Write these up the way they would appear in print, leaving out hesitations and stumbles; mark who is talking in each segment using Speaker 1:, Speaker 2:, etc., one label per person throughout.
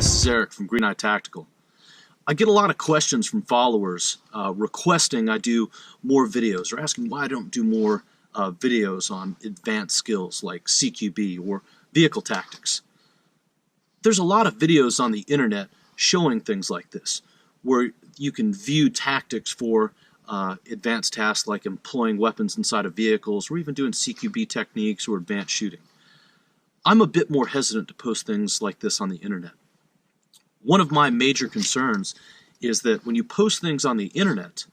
Speaker 1: This is Eric from Green Eye Tactical. I get a lot of questions from followers requesting I do more videos or asking why I don't do more videos on advanced skills like CQB or vehicle tactics. There's a lot of videos on the internet showing things like this, where you can view tactics for advanced tasks like employing weapons inside of vehicles or even doing CQB techniques or advanced shooting. I'm a bit more hesitant to post things like this on the internet. One of my major concerns is that when you post things on the internet,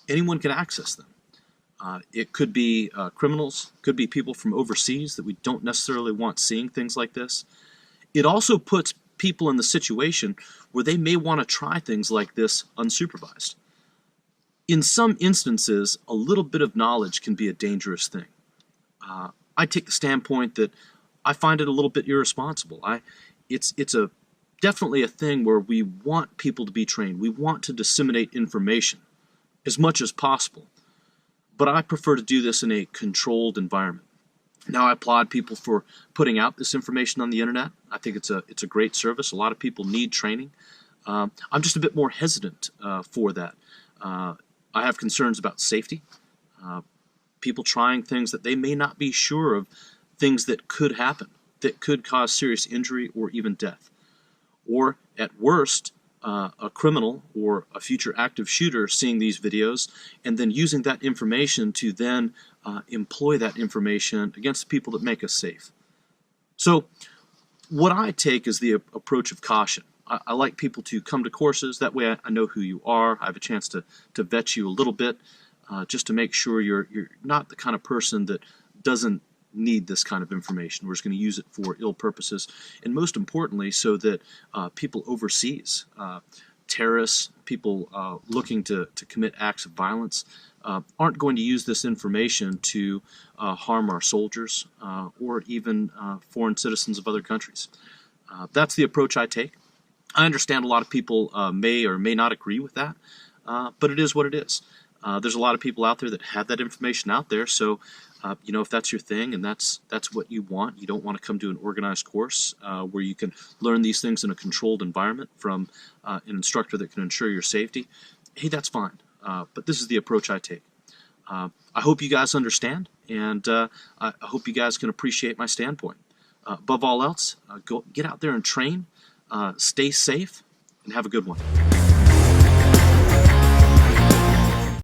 Speaker 1: anyone can access them. It could be criminals, could be people from overseas that we don't necessarily want seeing things like this. It also puts people in the situation where they may want to try things like this unsupervised. In some instances, a little bit of knowledge can be a dangerous thing. I take the standpoint that I find it a little bit irresponsible. It's definitely a thing where we want people to be trained. We want to disseminate information as much as possible. But I prefer to do this in a controlled environment. Now, I applaud people for putting out this information on the internet. I think it's a great service. A lot of people need training. I'm just a bit more hesitant for that. I have concerns about safety. People trying things that they may not be sure of, things that could happen, that could cause serious injury or even death. Or, at worst, a criminal or a future active shooter seeing these videos and then using that information to then employ that information against the people that make us safe. So, what I take is the approach of caution. I like people to come to courses. That way I know who you are. I have a chance to vet you a little bit just to make sure you're not the kind of person that doesn't need this kind of information. We're just going to use it for ill purposes, and most importantly, so that people overseas, terrorists, people looking to commit acts of violence, aren't going to use this information to harm our soldiers or even foreign citizens of other countries. That's the approach I take. I understand a lot of people may or may not agree with that, but it is what it is. There's a lot of people out there that have that information out there, so if that's your thing and that's what you want, you don't want to come to an organized course where you can learn these things in a controlled environment from an instructor that can ensure your safety, hey, that's fine. But this is the approach I take. I hope you guys understand, and I hope you guys can appreciate my standpoint. Above all else, go get out there and train, stay safe, and have a good one.